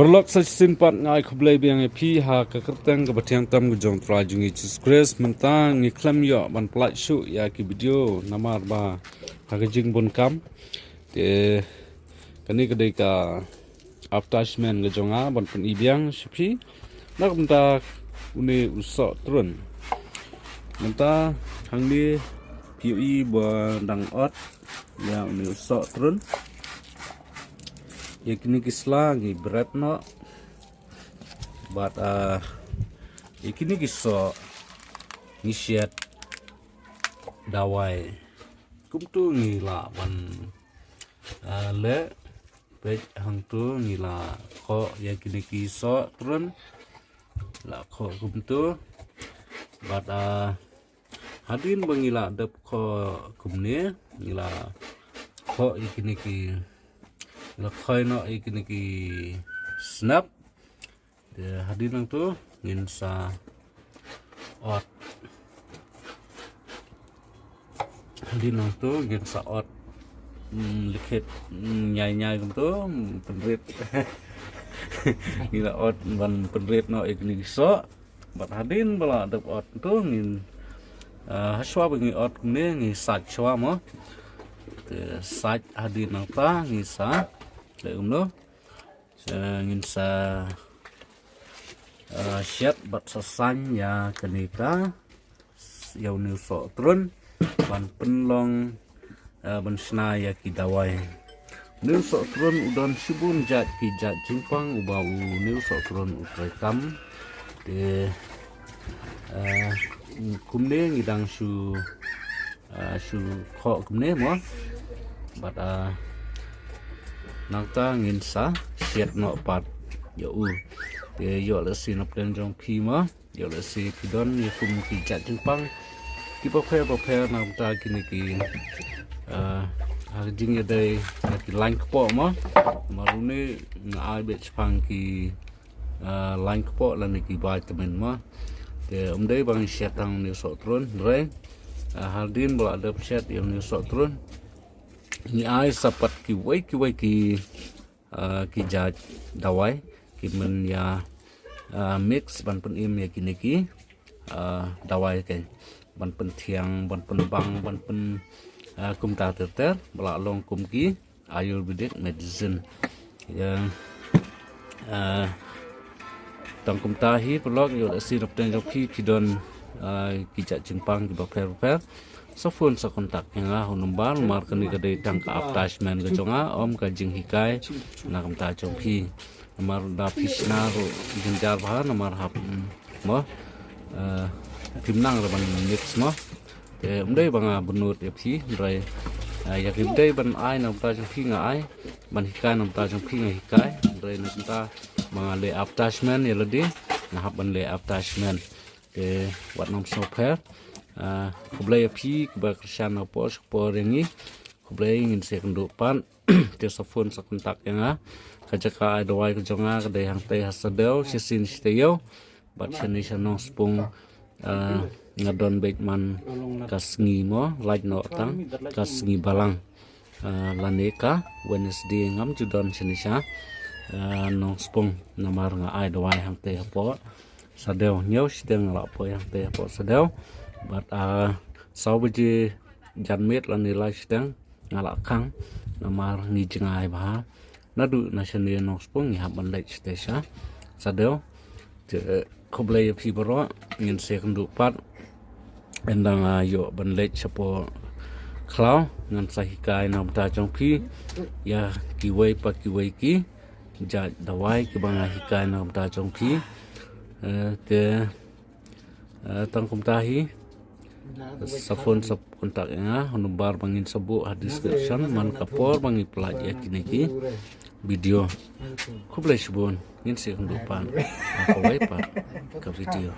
Perlok sa simpat ngai khublai biang pi ha ka kerteng ka batiang tam gu jong tra jungi Jesus Christ mentang ni klam yo ban plat shu ya ki video namar ba ha ka jing bon kam te kani ka dei ka attachment ga jonga ban pen ibiang shipi nak menta uni uso trun menta hangni PUI ba dang ot ya uni uso trun ya kini kisla ngi berat no but ya kini kiso ngi siat dawai kum tu ngi la ban le pej hang tu ngi la kho ya kini kiso trun la kho kum tu but hadin bangila dep kho kum ne ngi la kho ya kini ki lakai no ikini ki snap de hadinang tu ngin sa ot hadinang tu ngin sa ot likit nyai tu penrit gila ot ban penrit no ikini so bat hadin bala dep ot tu ngin haswa bengi ot ne ngi sat chwa mo sat hadinang ta ngi sa le umno ngin sa siat bat sasan ya kenika yau ni so trun ban penlong ban sna ya ki dawai ni so trun udon sibun jat ki jat jingpang ubau ni so trun utrai kam de kumne ngidang shu kho kumne mo bat nangta ngin sa siat no pat yo u te yo le si no plen jong phi ma yo le si pidon ye kum ki chat jingpang ki pa phe nangta kini ki jing ye dai ki line ko ma marune ngai be chpang ki line ko la ni ki vitamin ma te dei bang siat tang ni so tron re haldin bla adap siat yo ni so tron ni ai sapat ki wai ki jaj dawai ki men ya mix ban pen im ya kini ki dawai ke ban pen thiang ban pen bang ban pen kum ta ter bala long kum ki ayurvedic medicine ya tang kum ta hi blog yo si rap ten ki don ki jaj jingpang ki ba per so phone sa kontak nga hunumbar mar kani kade tang ka attachment ga jonga om ka jing hikai na kam ta chong phi mar da fishna ro ginjar bha namar hap mo timnang ra ban mix mo te umdei banga bunut ya phi rai ya kimdei ban ai na ta chong phi nga ai ban hikai na ta chong phi nga hikai rai na ta banga le attachment ya lodi na hap ban le attachment te wat nom so pher kublai api kuba krisyan apa sepor ini kublai ingin saya kendupan dia sofun sekentak yang kajaka adawai kejonga kedai hang teh hasadel sisin steo bat seni sanong spung ngadon baitman kasngi mo like no tang kasngi balang laneka Wednesday ngam judon senisha nong spung namar nga adawai hang teh apa sadel nyau sideng lapo yang teh apa sadel but sau biji janmet lan nilai sedang ngalak kang namar ni jengai ba nadu national no spung ya ban lek stesa sadel te koblai pi bro ngin se kendu pat endang yo ban lek sapo klau ngan sahikai nam ta jong pi ya kiwei pa kiwei ki ja dawai ki banga hikai nam ta jong pi te tang kum tahi safon sap kontak nga hunumbar bangin sabu description man kapor bangi pelaj ya kini ki video kublai subon ngin se kundupan apa wai pa ka video